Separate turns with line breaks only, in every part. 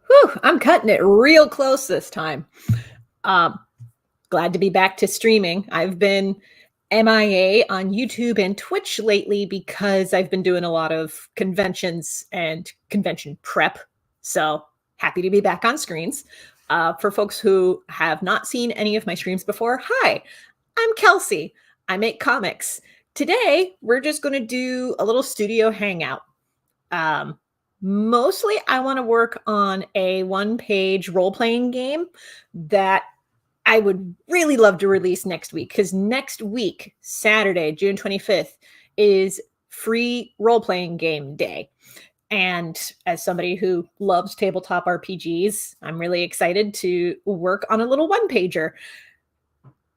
Whew, I'm cutting it real close this time. Um, Glad to be back to streaming. I've been MIA on YouTube and Twitch lately because I've been doing a lot of conventions and convention prep. So happy to be back on screens. For folks who have not seen any of my streams before, hi, I'm Kelci. I make comics. Today, we're just going to do a little studio hangout. Um, Mostly, I want to work on a one-page role-playing game that I would really love to release next week, because next week, Saturday, June 25th, is free role-playing game day. And as somebody who loves tabletop RPGs, I'm really excited to work on a little one-pager.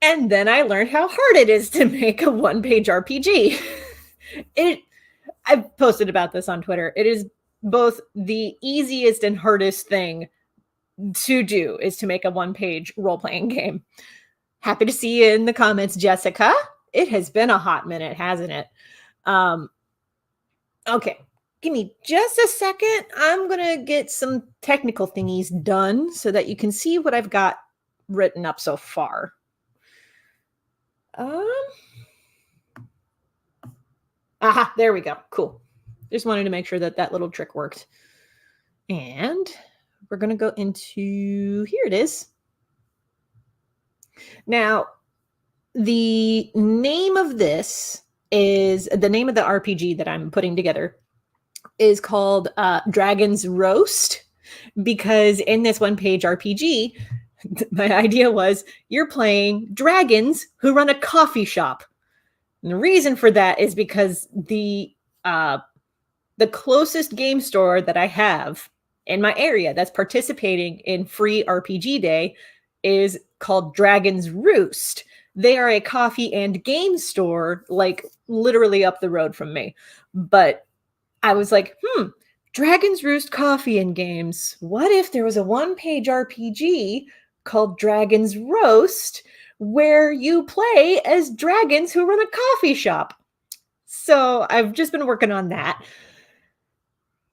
And then I learned how hard it is to make a one-page RPG. I've posted about this on Twitter. It is both the easiest and hardest thing to do is to make a one-page role-playing game. Happy to see you in the comments, Jessica. It has been a hot minute, hasn't it? Okay, give me just a second. I'm going to get some technical thingies done so that you can see what I've got written up so far. Aha, there we go. Cool. Just wanted to make sure that that little trick worked. And we're going to go into, here it is. Now, the name of this is, the name of the RPG that I'm putting together is called Dragon's Roast, because in this one-page RPG, my idea was you're playing dragons who run a coffee shop. And the reason for that is because the closest game store that I have in my area that's participating in free RPG Day is called Dragon's Roost. They are a coffee and game store, like literally up the road from me. But I was like, Dragon's Roost Coffee and Games. What if there was a one-page RPG called Dragon's Roast, where you play as dragons who run a coffee shop? So I've just been working on that.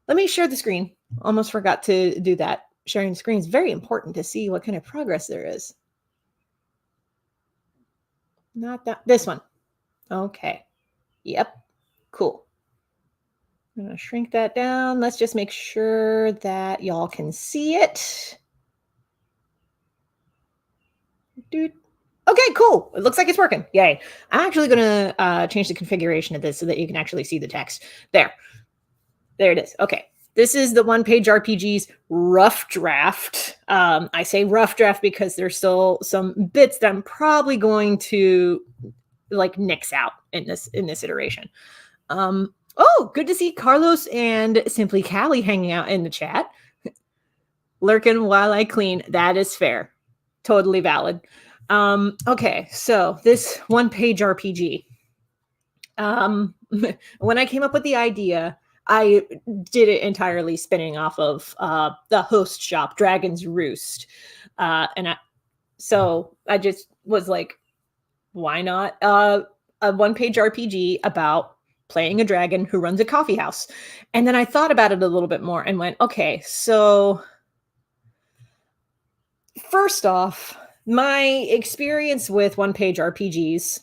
Let me share the screen. Almost forgot to do that. Sharing the screen is very important to see what kind of progress there is. Not that, this one. Okay. Yep. Cool. I'm going to shrink that down. Let's just make sure that y'all can see it. Dude. Okay, cool. It looks like it's working. Yay. I'm actually going to change the configuration of this so that you can actually see the text. There it is. Okay. This is the one-page RPG's rough draft. I say rough draft because there's still some bits that I'm probably going to like nix out in this iteration. Oh, good to see Carlos and Simply Callie hanging out in the chat. Lurking while I clean. That is fair. Totally valid. Okay, so this one-page RPG. When I came up with the idea, I did it entirely spinning off of the host shop, Dragon's Roost. So I just was like, why not a one-page RPG about playing a dragon who runs a coffee house? And then I thought about it a little bit more and went, okay, so first off, my experience with one-page RPGs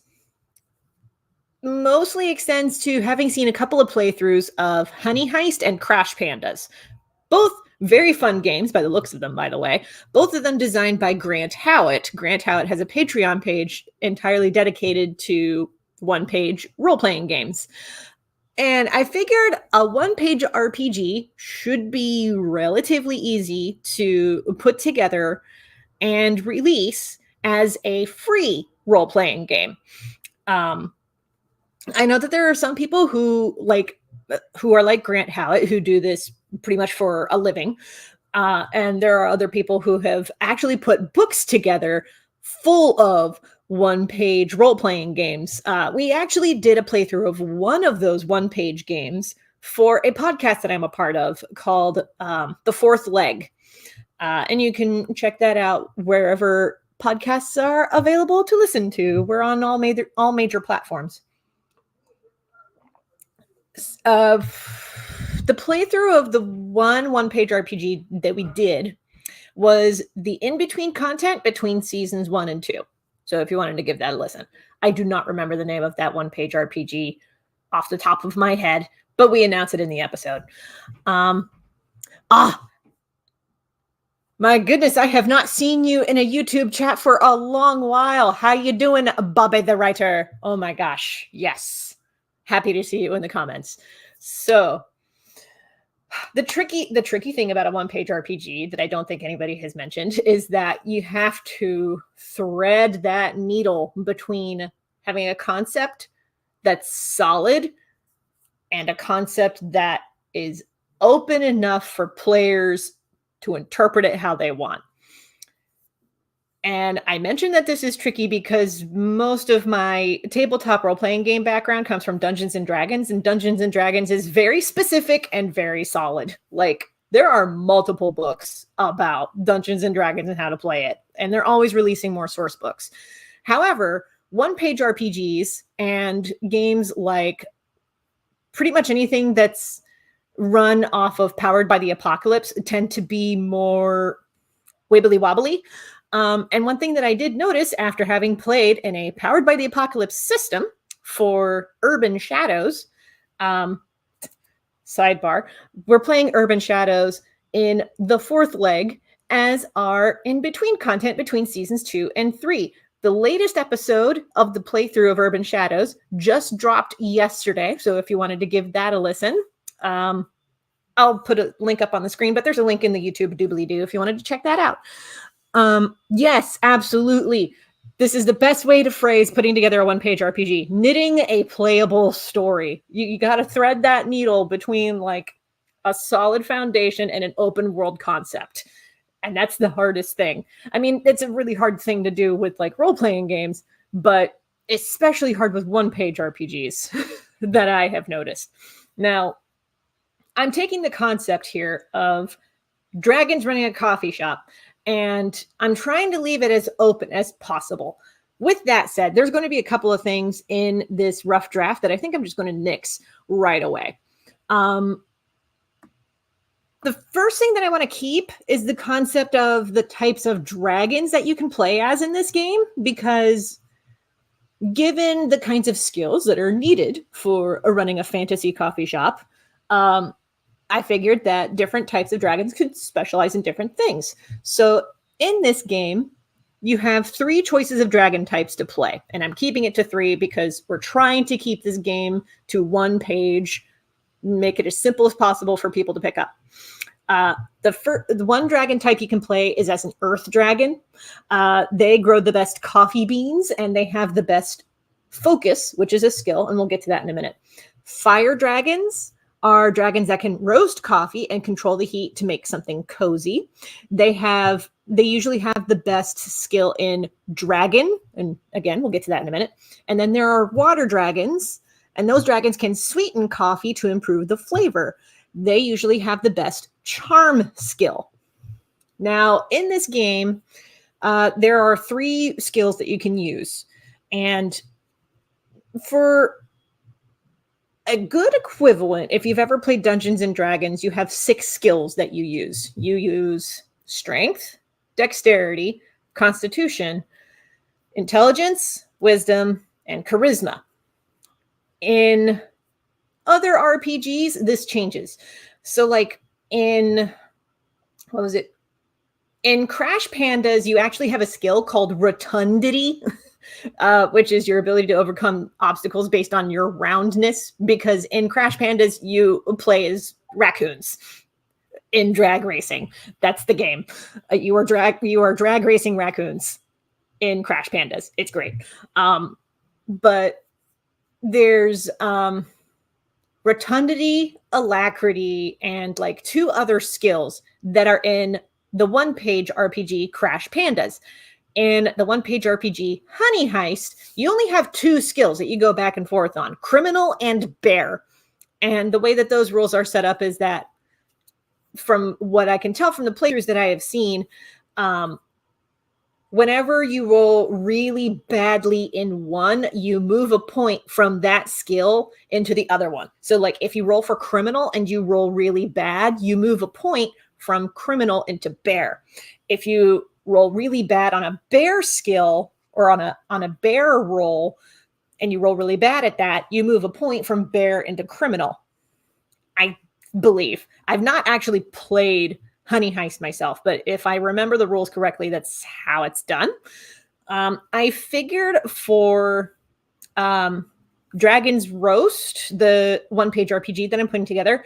mostly extends to having seen a couple of playthroughs of Honey Heist and Crash Pandas. Both very fun games by the looks of them, by the way. Both of them designed by Grant Howitt. Grant Howitt has a Patreon page entirely dedicated to one-page role-playing games. And I figured a one-page RPG should be relatively easy to put together and release as a free role-playing game. I know that there are some people who are like Grant Howitt, who do this pretty much for a living. And there are other people who have actually put books together full of one-page role-playing games. We actually did a playthrough of one of those one-page games for a podcast that I'm a part of called The Fourth Leg. And you can check that out wherever podcasts are available to listen to. We're on all major platforms. The playthrough of the one-page RPG that we did was the in-between content between seasons 1 and 2. So if you wanted to give that a listen. I do not remember the name of that one-page RPG off the top of my head, but we announced it in the episode. My goodness, I have not seen you in a YouTube chat for a long while. How you doing, Bobby the writer? Oh my gosh, yes. Happy to see you in the comments. So, the tricky thing about a one-page RPG that I don't think anybody has mentioned is that you have to thread that needle between having a concept that's solid and a concept that is open enough for players to interpret it how they want. And I mentioned that this is tricky because most of my tabletop role-playing game background comes from Dungeons & Dragons, and Dungeons & Dragons is very specific and very solid. Like, there are multiple books about Dungeons & Dragons and how to play it, and they're always releasing more source books. However, one-page RPGs and games like pretty much anything that's run off of Powered by the Apocalypse tend to be more wibbly-wobbly. And one thing that I did notice after having played in a Powered by the Apocalypse system for Urban Shadows, sidebar, we're playing Urban Shadows in the 4th leg as our in-between content between seasons 2 and 3. The latest episode of the playthrough of Urban Shadows just dropped yesterday, so if you wanted to give that a listen, I'll put a link up on the screen, but there's a link in the YouTube doobly-doo if you wanted to check that out. Yes, absolutely. This is the best way to phrase putting together a one-page RPG. Knitting a playable story. You got to thread that needle between like a solid foundation and an open world concept. And that's the hardest thing. I mean, it's a really hard thing to do with like role-playing games, but especially hard with one-page RPGs that I have noticed. Now, I'm taking the concept here of dragons running a coffee shop, and I'm trying to leave it as open as possible. With that said, there's going to be a couple of things in this rough draft that I think I'm just going to nix right away. The first thing that I want to keep is the concept of the types of dragons that you can play as in this game, because given the kinds of skills that are needed for running a fantasy coffee shop, I figured that different types of dragons could specialize in different things. So in this game, you have 3 choices of dragon types to play. And I'm keeping it to 3 because we're trying to keep this game to 1 page, make it as simple as possible for people to pick up. The one dragon type you can play is as an earth dragon. They grow the best coffee beans and they have the best focus, which is a skill. And we'll get to that in a minute. Fire dragons are dragons that can roast coffee and control the heat to make something cozy. They usually have the best skill in dragon. And again, we'll get to that in a minute. And then there are water dragons, and those dragons can sweeten coffee to improve the flavor. They usually have the best charm skill. Now, in this game, there are 3 skills that you can use. And for a good equivalent, if you've ever played Dungeons and Dragons, you have 6 skills that you use. You use strength, dexterity, constitution, intelligence, wisdom, and charisma. In other RPGs, this changes. So like in Crash Pandas, you actually have a skill called rotundity, which is your ability to overcome obstacles based on your roundness, because in Crash Pandas, you play as raccoons in drag racing. That's the game. You are drag racing raccoons in Crash Pandas. It's great. But there's rotundity, alacrity, and like 2 other skills that are in the one-page RPG Crash Pandas. In the one-page RPG Honey Heist, you only have 2 skills that you go back and forth on, criminal and bear. And the way that those rules are set up is that, from what I can tell from the playthroughs that I have seen, whenever you roll really badly in one, you move a point from that skill into the other one. So like if you roll for criminal and you roll really bad, you move a point from criminal into bear. If you roll really bad on a bear skill or on a bear roll and you roll really bad at that, you move a point from bear into criminal. I believe. I've not actually played Honey Heist myself, but if I remember the rules correctly, that's how it's done. I figured for Dragon's Roast, the one-page RPG that I'm putting together,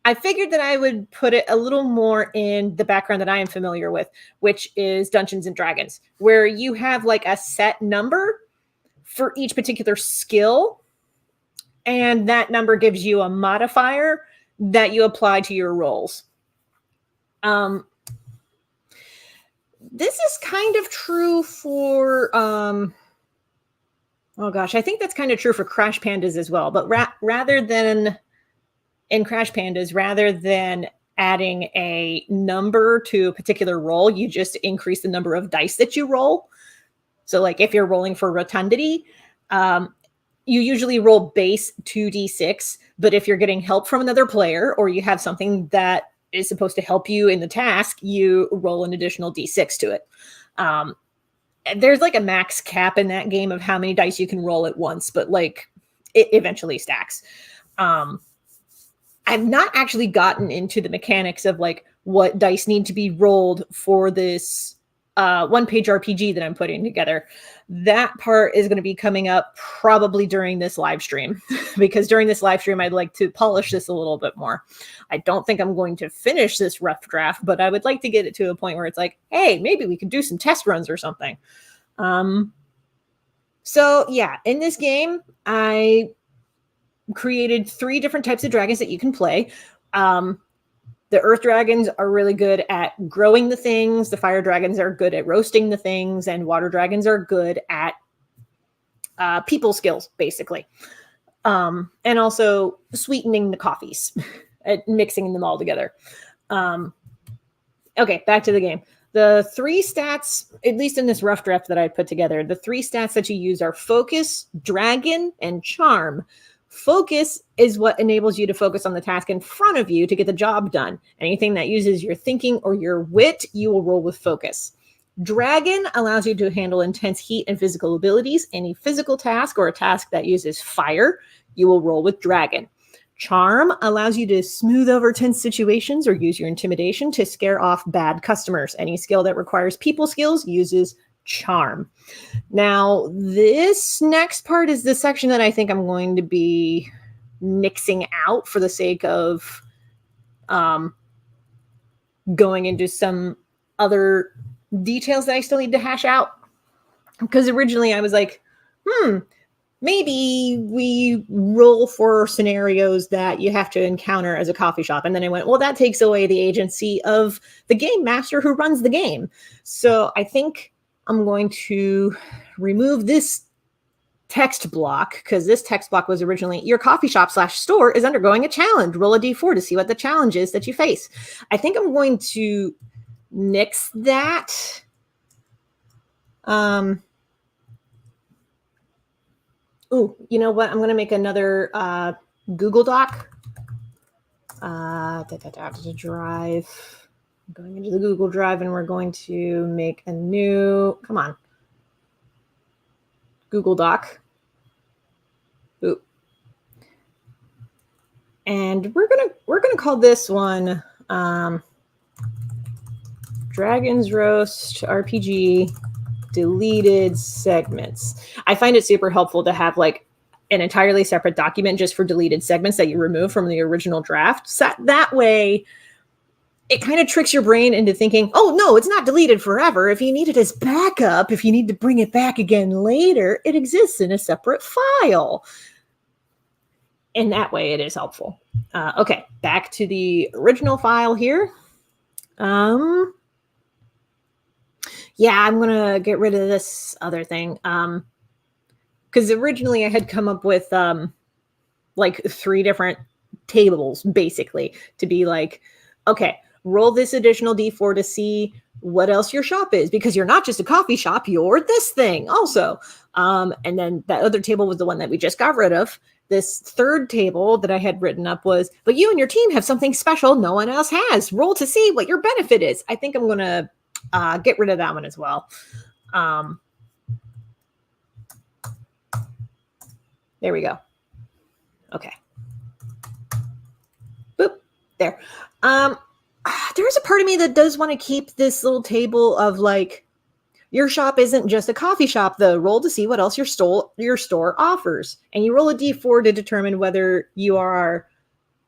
I figured that I would put it a little more in the background that I am familiar with, which is Dungeons and Dragons, where you have like a set number for each particular skill, and that number gives you a modifier that you apply to your rolls. This is kind of true for, oh gosh, I think that's kind of true for Crash Pandas as well. But rather than in Crash Pandas, rather than adding a number to a particular roll, you just increase the number of dice that you roll. So like if you're rolling for rotundity, you usually roll base 2d6, but if you're getting help from another player or you have something that is supposed to help you in the task, you roll an additional d6 to it. There's like a max cap in that game of how many dice you can roll at once, but like it eventually stacks. I've not actually gotten into the mechanics of like what dice need to be rolled for this one-page RPG that I'm putting together. That part is going to be coming up probably during this live stream, because during this live stream, I'd like to polish this a little bit more. I don't think I'm going to finish this rough draft, but I would like to get it to a point where it's like, hey, maybe we could do some test runs or something. So yeah, in this game, I created 3 different types of dragons that you can play. The earth dragons are really good at growing the things. The fire dragons are good at roasting the things. And water dragons are good at people skills, basically. And also sweetening the coffees, at mixing them all together. Okay, back to the game. The 3 stats, at least in this rough draft that I put together, the 3 stats that you use are Focus, Dragon, and Charm. Focus is what enables you to focus on the task in front of you to get the job done. Anything that uses your thinking or your wit, you will roll with Focus. Dragon allows you to handle intense heat and physical abilities. Any physical task or a task that uses fire, you will roll with Dragon. Charm allows you to smooth over tense situations or use your intimidation to scare off bad customers. Any skill that requires people skills uses Charm. Now, this next part is the section that I think I'm going to be nixing out for the sake of going into some other details that I still need to hash out. Because originally I was like, maybe we roll for scenarios that you have to encounter as a coffee shop. And then I went, well, that takes away the agency of the game master who runs the game. So I think I'm going to remove this text block, because this text block was originally, your coffee shop / store is undergoing a challenge. Roll a d4 to see what the challenge is that you face. I think I'm going to nix that. Ooh, you know what? I'm going to make another Google Doc. Drive. I'm going into the Google Drive, and we're going to make a new, come on, Google Doc. Ooh. And we're gonna call this one Dragon's Roast RPG deleted segments. I find it super helpful to have like an entirely separate document just for deleted segments that you remove from the original draft. So that way it kind of tricks your brain into thinking, oh no, it's not deleted forever. If you need it as backup, if you need to bring it back again later, it exists in a separate file. And that way it is helpful. Okay, back to the original file here. Yeah, I'm going to get rid of this other thing. Because originally I had come up with like 3 different tables, basically, to be like, okay, roll this additional d4 to see what else your shop is, because you're not just a coffee shop, you're this thing also. And then that other table was the one that we just got rid of. This third table that I had written up was, but you and your team have something special no one else has. Roll to see what your benefit is. I think I'm going to get rid of that one as well. There we go. Okay. Boop. There. There's a part of me that does want to keep this little table of like, your shop isn't just a coffee shop, though. Roll to see what else your store offers. And you roll a d4 to determine whether you are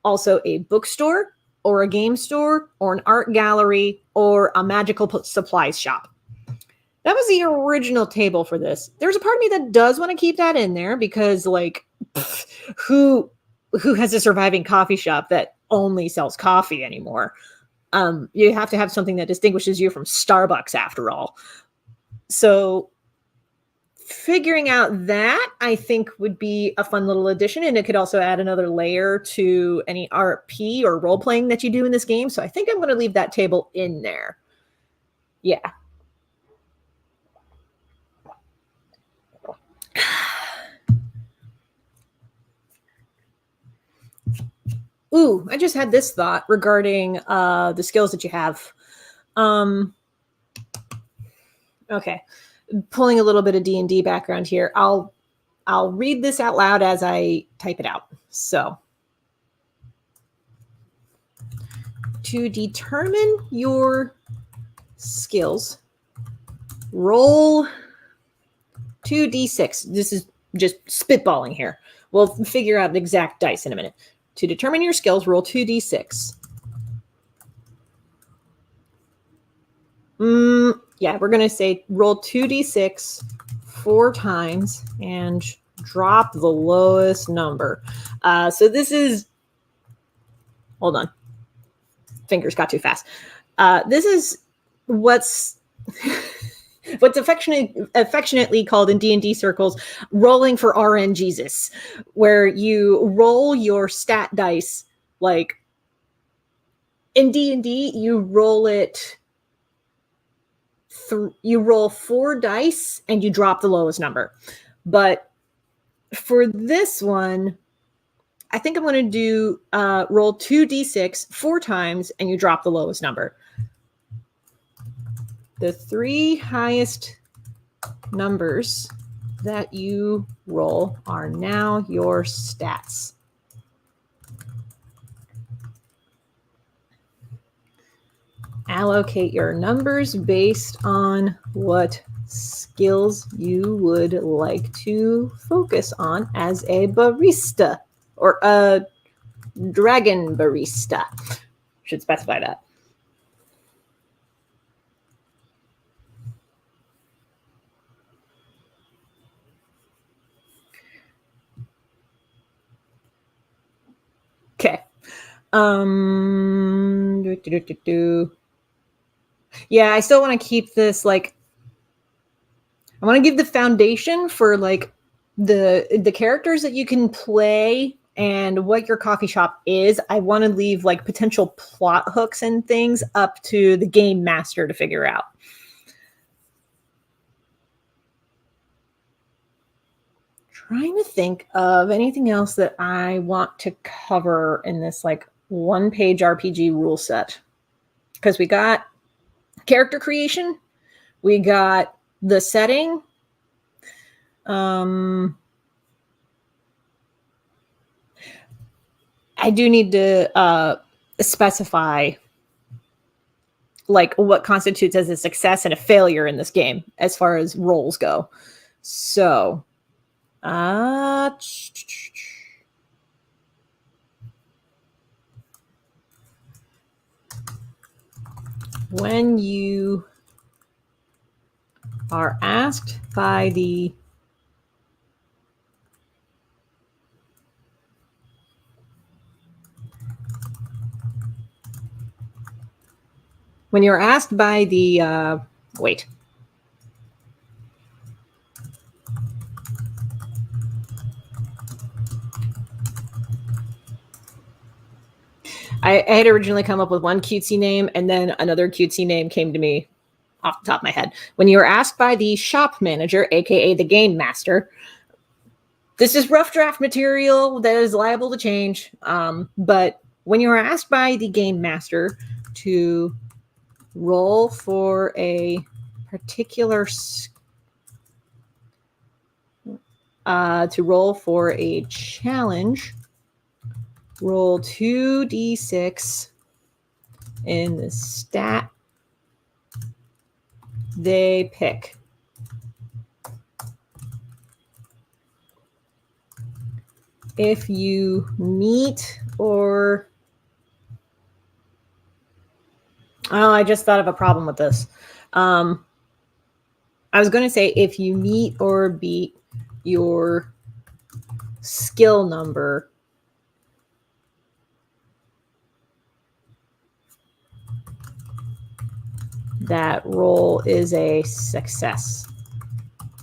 also a bookstore or a game store or an art gallery or a magical supplies shop. That was the original table for this. There's a part of me that does want to keep that in there because, like, who has a surviving coffee shop that only sells coffee anymore? You have to have something that distinguishes you from Starbucks, after all. So figuring out that, I think, would be a fun little addition, and it could also add another layer to any RP or role-playing that you do in this game. So I think I'm going to leave that table in there. Yeah. Ooh, I just had this thought regarding the skills that you have. Okay, pulling a little bit of D&D background here. I'll read this out loud as I type it out. So, to determine your skills, roll 2d6. This is just spitballing here. We'll figure out the exact dice in a minute. To determine your skills, roll 2d6. Yeah, we're going to say roll 2d6 4 times and drop the lowest number. So this is, hold on. Fingers got too fast. This is what's affectionately called in D&D circles rolling for RNGesus, where you roll your stat dice. Like in D&D, you roll it. You roll 4 dice and you drop the lowest number. But for this one, I think I'm going to do roll 2d6 4 times and you drop the lowest number. The 3 highest numbers that you roll are now your stats. Allocate your numbers based on what skills you would like to focus on as a barista or a dragon barista. Should specify that. Okay. Yeah, I still want to keep this, like, I want to give the foundation for like the characters that you can play and what your coffee shop is. I want to leave like potential plot hooks and things up to the game master to figure out. Trying to think of anything else that I want to cover in this like 1-page RPG rule set. Because we got character creation, we got the setting, I do need to specify like what constitutes as a success and a failure in this game as far as roles go. So when you are asked by the wait. I had originally come up with one cutesy name, and then another cutesy name came to me off the top of my head. When you are asked by the shop manager, aka the game master, this is rough draft material that is liable to change. But when you are asked by the game master to roll for a particular challenge, roll 2d6 in the stat they pick. If you meet or... Oh, I just thought of a problem with this. I was going to say if you meet or beat your skill number, that roll is a success.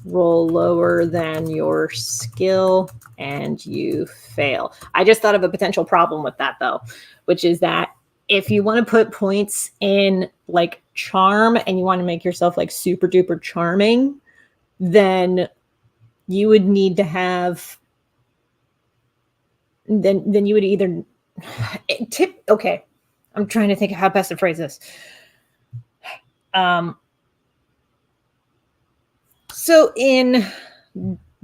Roll lower than your skill and you fail. I just thought of a potential problem with that, though, which is that if you want to put points in like charm and you want to make yourself like super duper charming, then you would need to have, then you would either okay, I'm trying to think of how best to phrase this. So in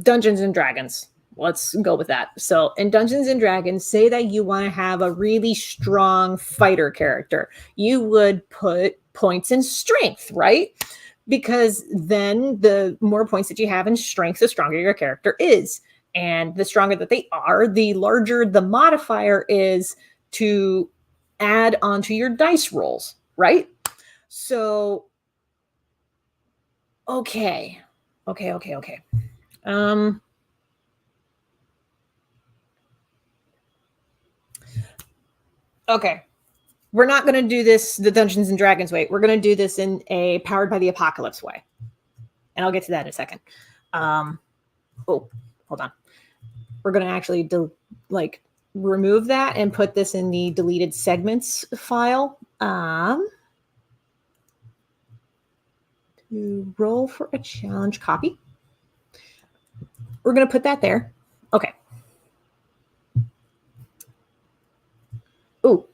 Dungeons and Dragons, let's go with that. So in Dungeons and Dragons, say that you want to have a really strong fighter character. You would put points in strength, right? Because then the more points that you have in strength, the stronger your character is. And the stronger that they are, the larger the modifier is to add onto your dice rolls, right? So, okay. Okay. We're not going to do this the Dungeons and Dragons way. We're going to do this in a Powered by the Apocalypse way. And I'll get to that in a second. Oh, hold on. We're going to actually remove that and put this in the deleted segments file. To roll for a challenge copy. We're going to put that there. Okay. Oh,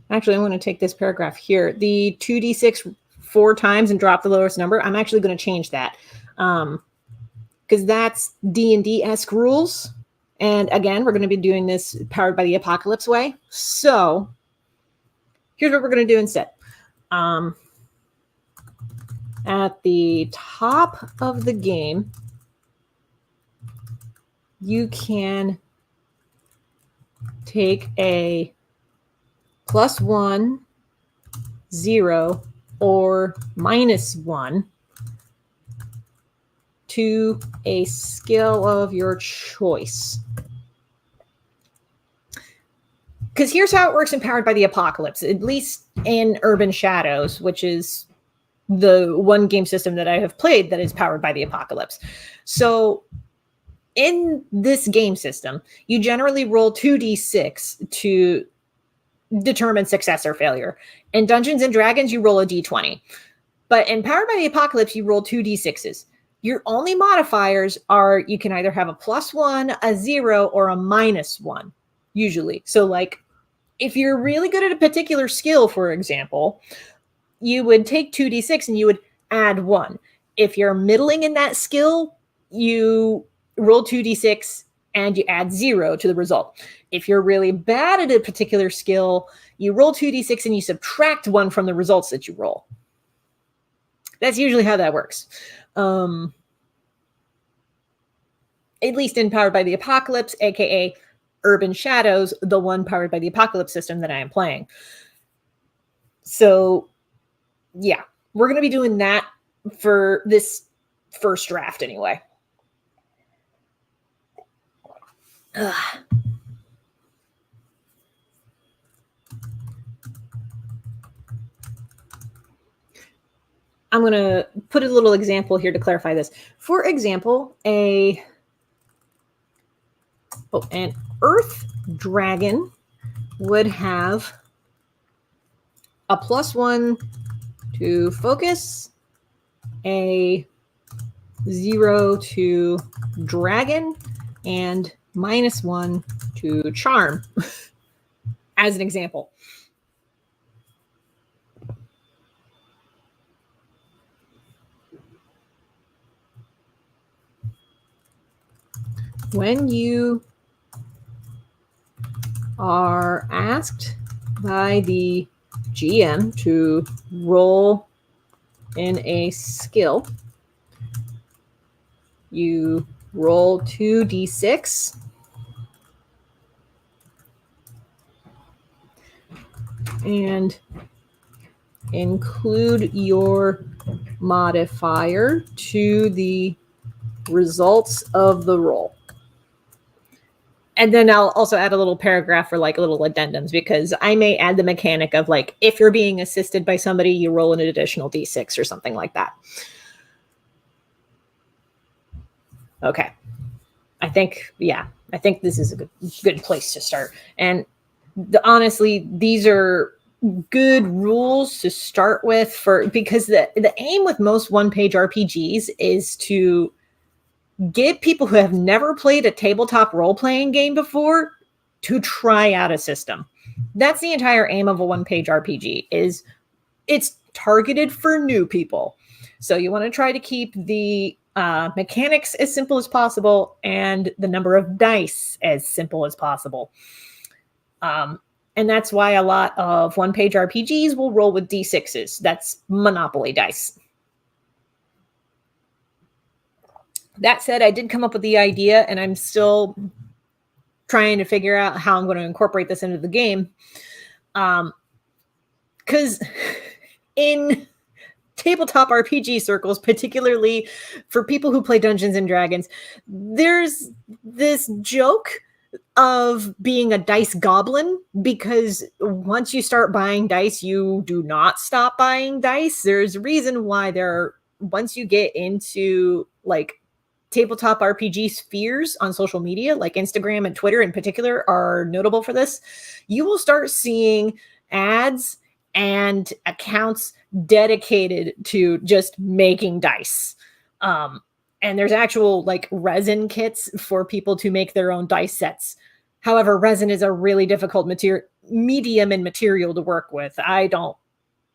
actually, I'm going to take this paragraph here. The 2d6 4 times and drop the lowest number. I'm actually going to change that because that's D&D-esque rules. And again, we're going to be doing this Powered by the Apocalypse way. So here's what we're going to do instead. At the top of the game, you can take a +1, 0, or -1 to a skill of your choice. Because here's how it works in Powered by the Apocalypse, at least in Urban Shadows, which is the one game system that I have played that is Powered by the Apocalypse. So in this game system, you generally roll 2d6 to determine success or failure. In Dungeons and Dragons, you roll a d20. But in Powered by the Apocalypse, you roll 2d6s. Your only modifiers are you can either have a +1, a 0, or a -1, usually. So like if you're really good at a particular skill, for example, you would take 2d6 and you would add 1. If you're middling in that skill, you roll 2d6 and you add 0 to the result. If you're really bad at a particular skill, you roll 2d6 and you subtract 1 from the results that you roll. That's usually how that works. At least in Powered by the Apocalypse, aka Urban Shadows, the one Powered by the Apocalypse system that I am playing. So yeah, we're going to be doing that for this first draft anyway. Ugh. I'm going to put a little example here to clarify this. For example, an Earth Dragon would have a +1 to to focus, a 0 to dragon, and -1 to charm, as an example. When you are asked by the GM to roll in a skill, you roll 2d6 and include your modifier to the results of the roll. And then I'll also add a little paragraph for like little addendums, because I may add the mechanic of like, if you're being assisted by somebody, you roll an additional d6 or something like that. Okay. I think this is a good place to start. And honestly, these are good rules to start with, because the aim with most one-page RPGs is to get people who have never played a tabletop role-playing game before to try out a system. That's the entire aim of a one-page RPG. Is it's targeted for new people. So you want to try to keep the mechanics as simple as possible and the number of dice as simple as possible. And that's why a lot of one-page RPGs will roll with D6s. That's Monopoly dice. That said, I did come up with the idea, and I'm still trying to figure out how I'm going to incorporate this into the game. Because in tabletop RPG circles, particularly for people who play Dungeons and Dragons, there's this joke of being a dice goblin, because once you start buying dice, you do not stop buying dice. There's a reason why once you get into like tabletop RPG spheres on social media, like Instagram and Twitter in particular are notable for this, you will start seeing ads and accounts dedicated to just making dice. And there's actual like resin kits for people to make their own dice sets. However, resin is a really difficult medium and material to work with. I don't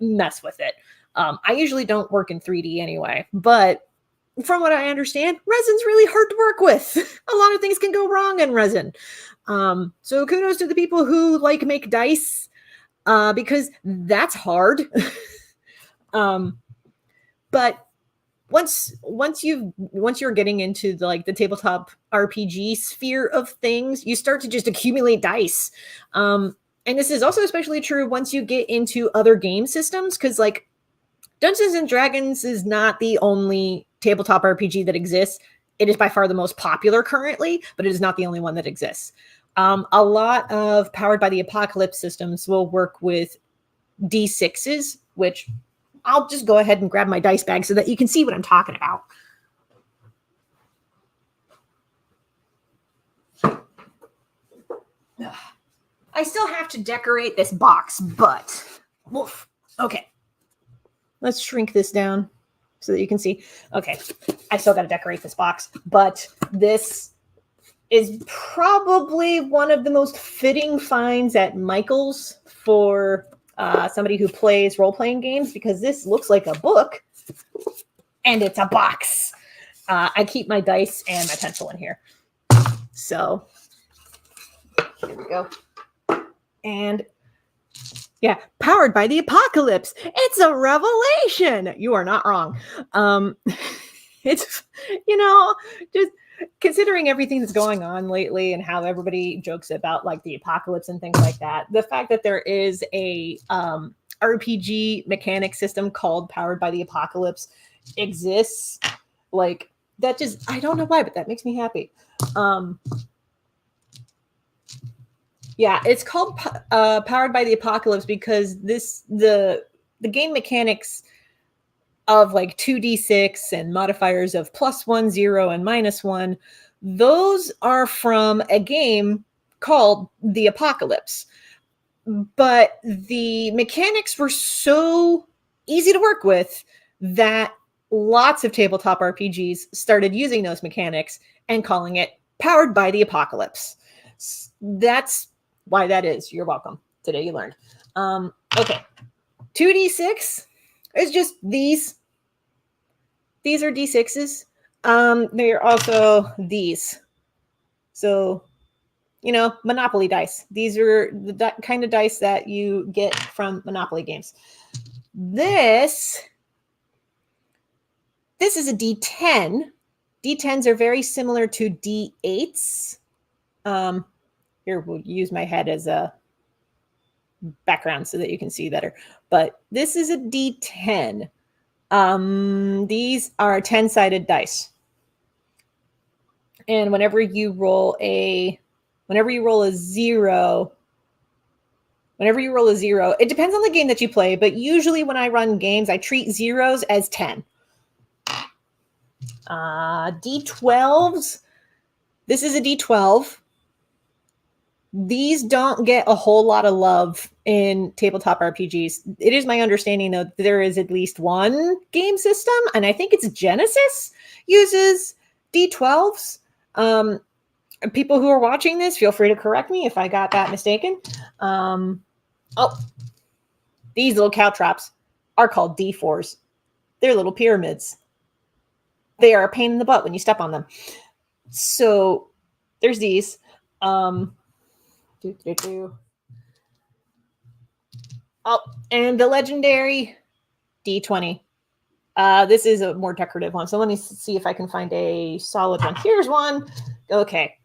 mess with it. I usually don't work in 3D anyway, but from what I understand, resin's really hard to work with. A lot of things can go wrong in resin. So kudos to the people who like make dice, because that's hard. But once you're getting into the tabletop RPG sphere of things, you start to just accumulate dice. And this is also especially true once you get into other game systems, because like Dungeons and Dragons is not the only tabletop RPG that exists. It is by far the most popular currently, but it is not the only one that exists. A lot of Powered by the Apocalypse systems will work with D6s, which I'll just go ahead and grab my dice bag so that you can see what I'm talking about. I still have to decorate this box, but woof. Okay. Let's shrink this down so that you can see. Okay, I still got to decorate this box, but this is probably one of the most fitting finds at Michael's for somebody who plays role-playing games, because this looks like a book and it's a box. I keep my dice and my pencil in here. So here we go. And yeah, Powered by the Apocalypse. It's a revelation. You are not wrong. It's, just considering everything that's going on lately and how everybody jokes about like the apocalypse and things like that, the fact that there is a RPG mechanic system called Powered by the Apocalypse exists, like that just, I don't know why, but that makes me happy. Yeah, it's called Powered by the Apocalypse because the game mechanics of like 2d6 and modifiers of +1, 0, and -1, those are from a game called The Apocalypse. But the mechanics were so easy to work with that lots of tabletop RPGs started using those mechanics and calling it powered by the apocalypse. That's why that is. You're welcome. Today you learned. Okay. 2d6 is just these. These are d6s. They're also these. So, you know, Monopoly dice. These are the kind of dice that you get from Monopoly games. This is a D10. D10s are very similar to D8s. Here, we'll use my head as a background so that you can see better. But this is a D10. These are 10-sided dice. And whenever you roll a zero, it depends on the game that you play, but usually when I run games, I treat zeros as 10. D12s. This is a D12. These don't get a whole lot of love in tabletop RPGs. It is my understanding, though, that there is at least one game system, and I think it's Genesis, uses D12s. People who are watching this, feel free to correct me if I got that mistaken. These little caltrops are called D4s. They're little pyramids. They are a pain in the butt when you step on them. So there's these. And the legendary D20. This is a more decorative one. So let me see if I can find a solid one. Here's one. Okay.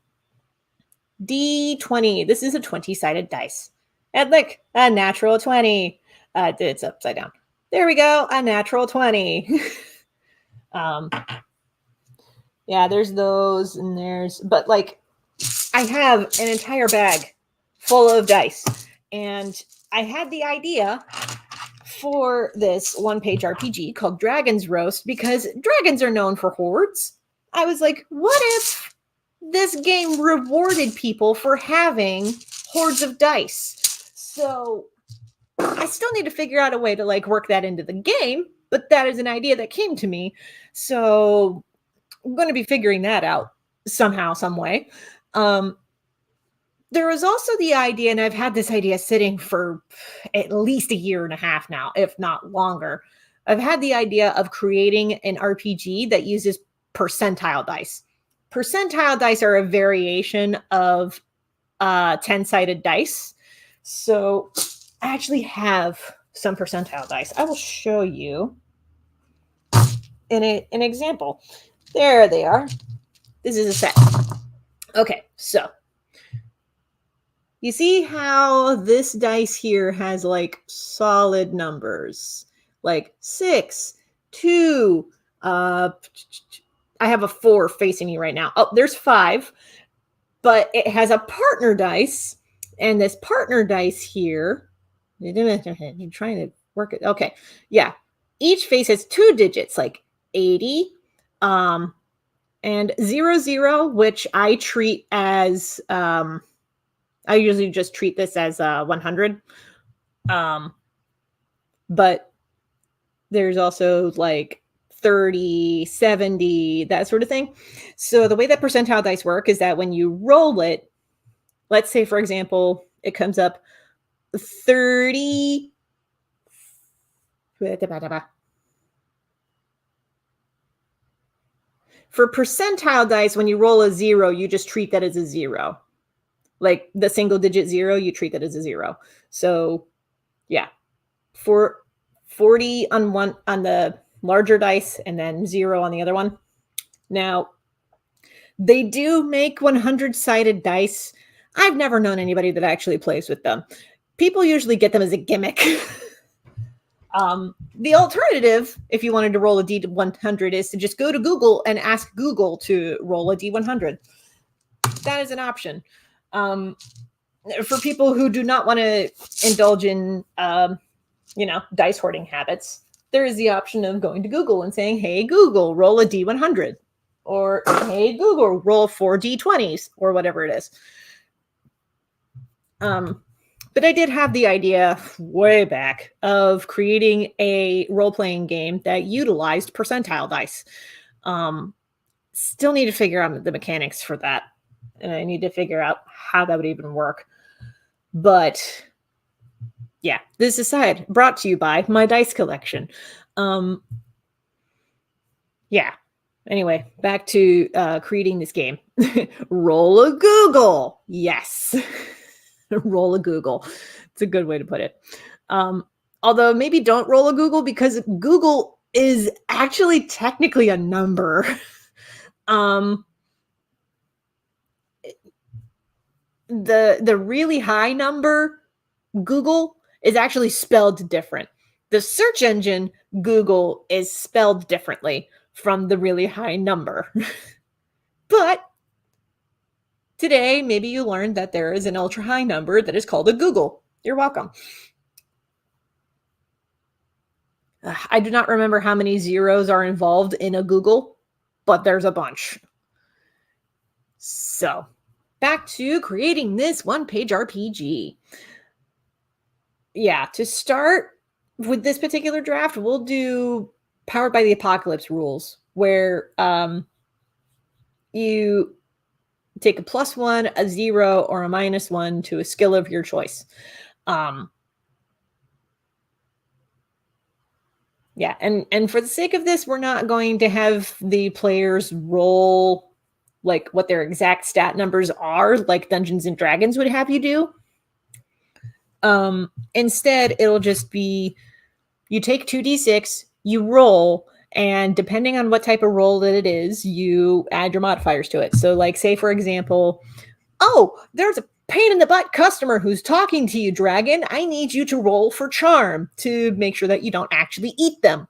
D20. This is a 20-sided dice. And look, a natural 20. It's upside down. There we go. A natural 20. Yeah, there's those and but like I have an entire bag full of dice, and I had the idea for this one-page RPG called Dragon's Roast because dragons are known for hoards. I was like, what if this game rewarded people for having hordes of dice? So I still need to figure out a way to like work that into the game, but that is an idea that came to me. So I'm going to be figuring that out somehow, some way. There was also the idea, and I've had this idea sitting for at least a year and a half now, if not longer. I've had the idea of creating an RPG that uses percentile dice. Percentile dice are a variation of 10-sided dice. So I actually have some percentile dice. I will show you an example. There they are. This is a set. Okay, so you see how this dice here has like solid numbers, like 6, 2. I have a 4 facing me right now. Oh, there's 5, but it has a partner dice, and this partner dice here. You're trying to work it. Okay, yeah. Each face has 2 digits, like 80, and 00, which I treat as. I usually just treat this as 100. But there's also like 30, 70, that sort of thing. So the way that percentile dice work is that when you roll it, let's say, for example, it comes up 30. For percentile dice, when you roll a 0, you just treat that as a 0. Like the single digit 0, you treat that as a 0. So yeah, for 40 on the larger dice and then 0 on the other one. Now, they do make 100-sided dice. I've never known anybody that actually plays with them. People usually get them as a gimmick. The alternative, if you wanted to roll a D100, is to just go to Google and ask Google to roll a D100. That is an option. For people who do not want to indulge in, dice hoarding habits, there is the option of going to Google and saying, hey, Google, roll a D100. Or, hey, Google, roll 4 D20s, or whatever it is. But I did have the idea way back of creating a role-playing game that utilized percentile dice. Still need to figure out the mechanics for that. And I need to figure out how that would even work. But yeah, this aside, brought to you by my dice collection. Yeah. Anyway, back to creating this game. Roll a Google. Yes. Roll a Google. It's a good way to put it. Although maybe don't roll a Google, because Google is actually technically a number. The really high number, Google, is actually spelled different. The search engine Google is spelled differently from the really high number. But today, maybe you learned that there is an ultra high number that is called a Google. You're welcome. I do not remember how many zeros are involved in a Google, but there's a bunch. So, back to creating this one-page RPG. Yeah, to start with this particular draft, we'll do Powered by the Apocalypse rules, where you take a +1, a 0, or a -1 to a skill of your choice. Yeah, and for the sake of this, we're not going to have the players roll like what their exact stat numbers are, like Dungeons and Dragons would have you do. Instead, it'll just be you take 2d6, you roll, and depending on what type of roll that it is, you add your modifiers to it. So, like, say, for example, oh, there's a pain in the butt customer who's talking to you, dragon. I need you to roll for charm to make sure that you don't actually eat them.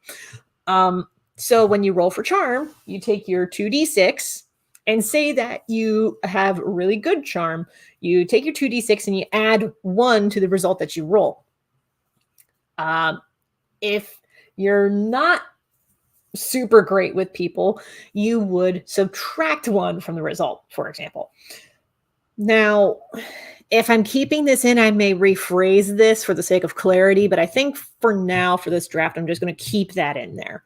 So when you roll for charm, you take your 2d6 and say that you have really good charm. You take your 2d6 and you add 1 to the result that you roll. If you're not super great with people, you would subtract 1 from the result, for example. Now, if I'm keeping this in, I may rephrase this for the sake of clarity, but I think for now, for this draft, I'm just going to keep that in there.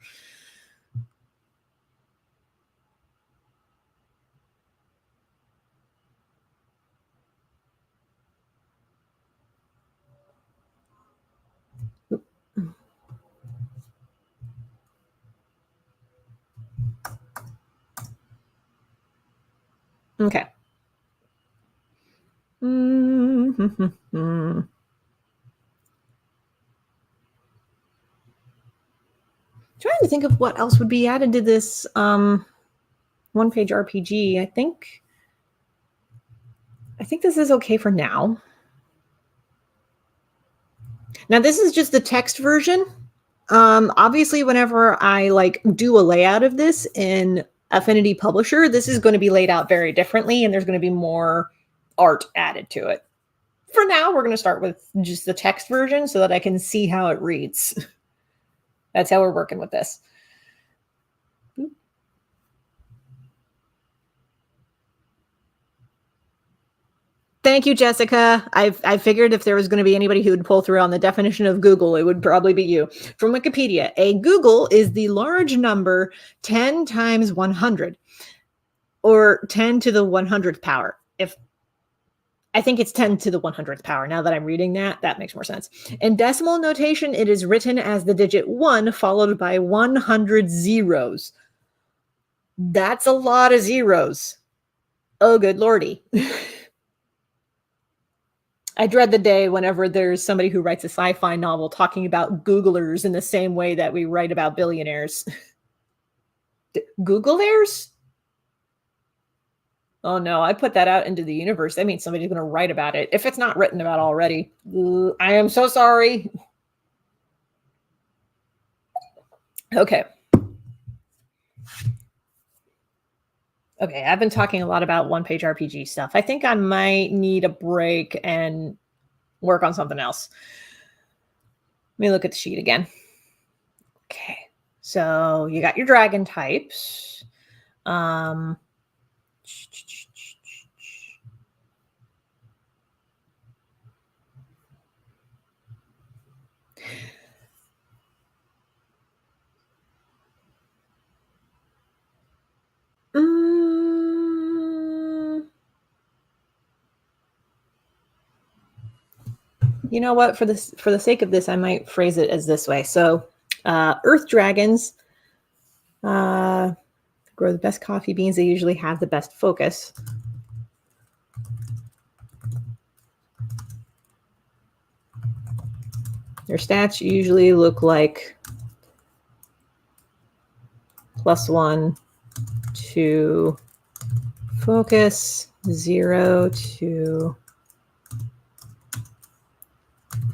Okay. Trying to think of what else would be added to this one-page RPG. I think this is okay for now. Now, this is just the text version. Obviously, whenever I do a layout of this in Affinity Publisher, this is going to be laid out very differently, and there's going to be more art added to it. For now, we're going to start with just the text version so that I can see how it reads. That's how we're working with this. Thank you, Jessica. I figured if there was going to be anybody who would pull through on the definition of Google, it would probably be you. From Wikipedia, a Google is the large number 10 times 100, or 10 to the 100th power. I think it's 10 to the 100th power. Now that I'm reading that, that makes more sense. In decimal notation, it is written as the digit 1 followed by 100 zeros. That's a lot of zeros. Oh, good lordy. I dread the day whenever there's somebody who writes a sci-fi novel talking about Googlers in the same way that we write about billionaires. Googlers? Oh no, I put that out into the universe. That means somebody's going to write about it. If it's not written about already, I am so sorry. Okay. Okay, I've been talking a lot about one-page RPG stuff. I think I might need a break and work on something else. Let me look at the sheet again. Okay, so you got your dragon types. you know what? For the sake of this, I might phrase it as this way. So, earth dragons grow the best coffee beans. They usually have the best focus. Their stats usually look like +1 to focus, 0 to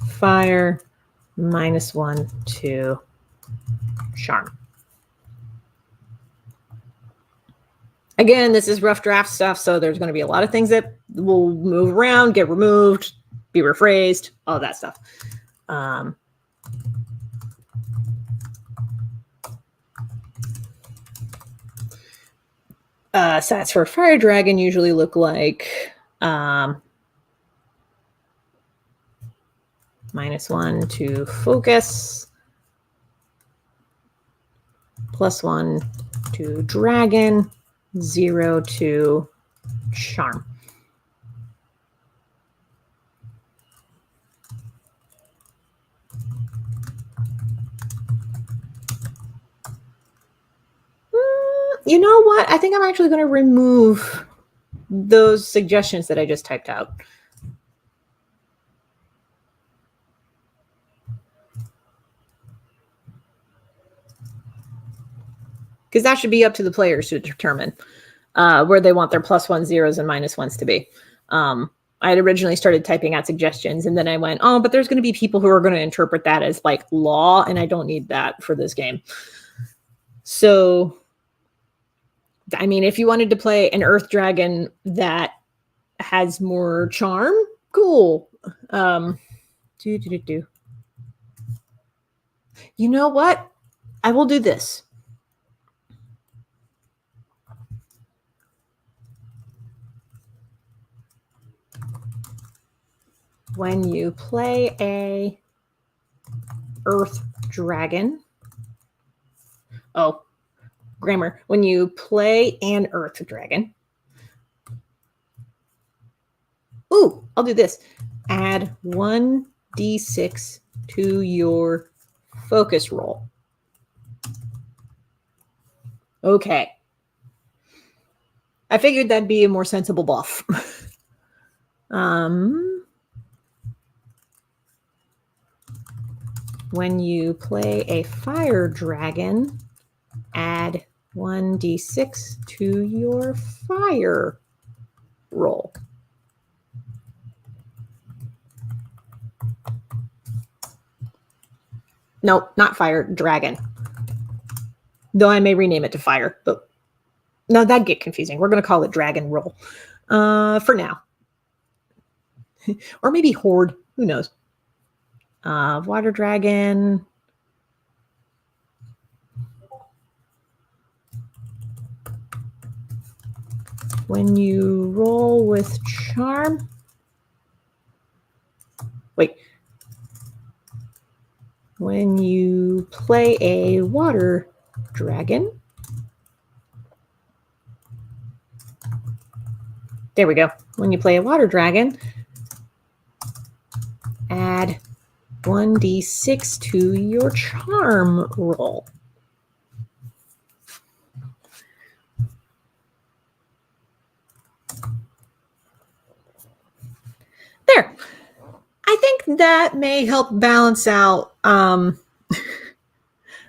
fire, -1 to charm. Again, this is rough draft stuff, so there's going to be a lot of things that will move around, get removed, be rephrased, all that stuff. Stats for fire dragon usually look like -1 to focus, +1 to dragon, 0 to charm. You know what? I think I'm actually going to remove those suggestions that I just typed out. Because that should be up to the players to determine where they want their +1 zeros and -1s to be. I had originally started typing out suggestions, and then I went, oh, but there's going to be people who are going to interpret that as like law, and I don't need that for this game. So, I mean, if you wanted to play an earth dragon that has more charm, cool. You know what? I will do this. When you play a earth dragon, grammar. When you play an earth dragon, I'll do this. Add 1d6 to your focus roll. Okay. I figured that'd be a more sensible buff. When you play a fire dragon, add 1d6 to your fire roll. No, not fire, dragon. Though I may rename it to fire, but no, that'd get confusing. We're going to call it dragon roll for now. Or maybe horde, who knows? Water dragon. When you roll with charm. Wait. When you play a water dragon. There we go. When you play a water dragon, add 1d6 to your charm roll. There. I think that may help balance out,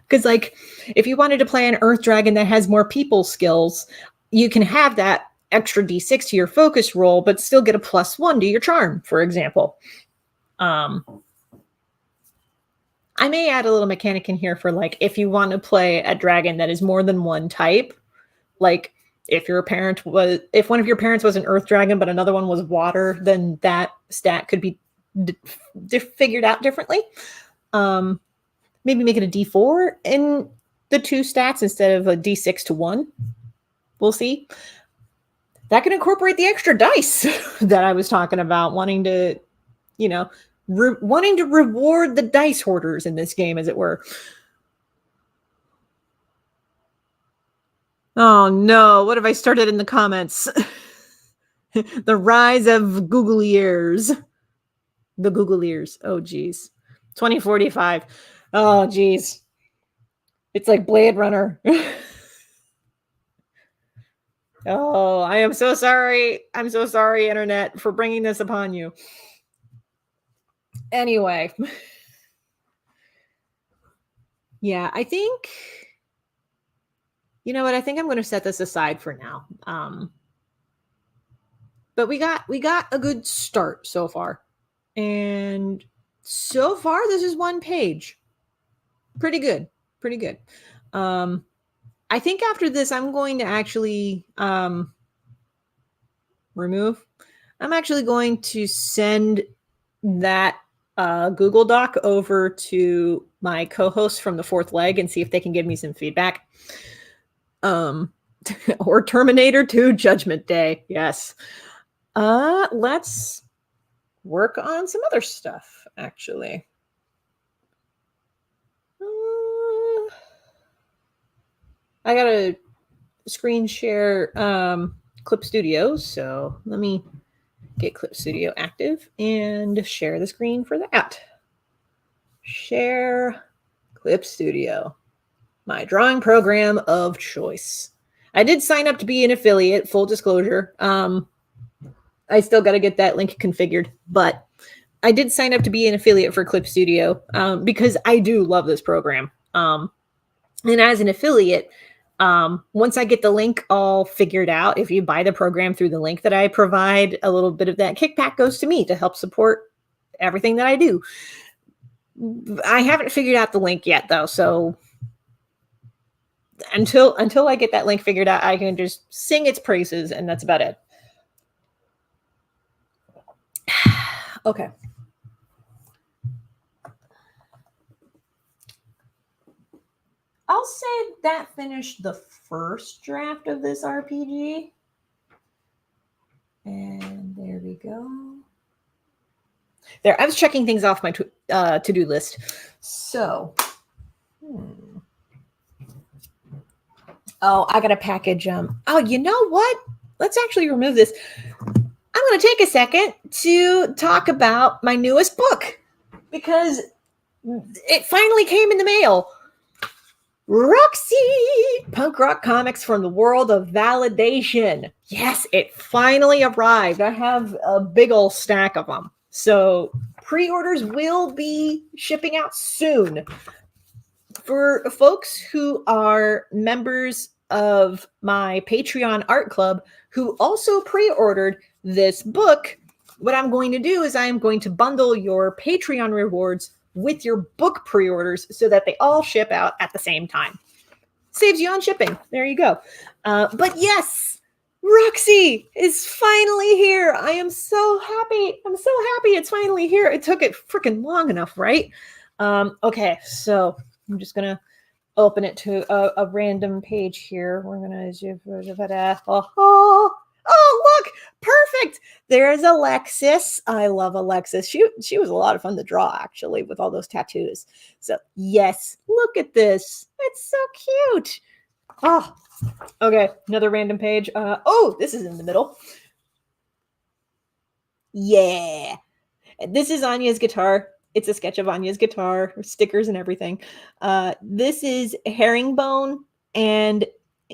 because like if you wanted to play an earth dragon that has more people skills, you can have that extra d6 to your focus roll, but still get a +1 to your charm, for example. I may add a little mechanic in here for like if you want to play a dragon that is more than one type, like if one of your parents was an earth dragon but another one was water, then that stat could be figured out differently. Maybe make it a d4 in the two stats instead of a d6 to 1. We'll see. That can incorporate the extra dice that I was talking about, wanting to, wanting to reward the dice hoarders in this game, as it were. Oh no, what have I started in the comments? The rise of googly ears. The Google ears. Oh, geez. 2045. Oh, geez. It's like Blade Runner. Oh, I am so sorry. I'm so sorry, Internet, for bringing this upon you. Anyway. Yeah, I think, you know what? I think I'm going to set this aside for now. But we got a good start so far. And so far, this is one page. Pretty good. Pretty good. I think after this, I'm going to actually remove. I'm actually going to send that Google Doc over to my co-hosts from the fourth leg and see if they can give me some feedback. Or Terminator 2 Judgment Day. Yes. Let's work on some other stuff, actually. I got to screen share Clip Studio, so let me get Clip Studio active and share the screen for that. Share Clip Studio, my drawing program of choice. I did sign up to be an affiliate, full disclosure. I still got to get that link configured, but I did sign up to be an affiliate for Clip Studio because I do love this program. And as an affiliate, once I get the link all figured out, if you buy the program through the link that I provide, a little bit of that kickback goes to me to help support everything that I do. I haven't figured out the link yet, though, so until I get that link figured out, I can just sing its praises, and that's about it. Okay. I'll say that finished the first draft of this RPG. And there we go. There, I was checking things off my to-do list. So, oh, I got a package. Oh, you know what? Let's actually remove this. I'm going to take a second to talk about my newest book because it finally came in the mail. Roxy! Punk rock comics from the world of validation. Yes, it finally arrived. I have a big old stack of them. So pre-orders will be shipping out soon. For folks who are members of my Patreon art club who also pre-ordered this book, what I'm going to do is I am going to bundle your Patreon rewards with your book pre-orders so that they all ship out at the same time. Saves you on shipping. There you go. But yes, Roxy is finally here. I am so happy. I'm so happy it's finally here. It took it freaking long enough, right? Okay, so I'm just going to open it to a random page here. We're going to... Oh, look, perfect. There's Alexis. I love Alexis. She was a lot of fun to draw, actually, with all those tattoos. So, yes, look at this. It's so cute. Oh, okay, another random page. Oh, this is in the middle. Yeah. This is Anya's guitar. It's a sketch of Anya's guitar, stickers and everything. This is Herringbone and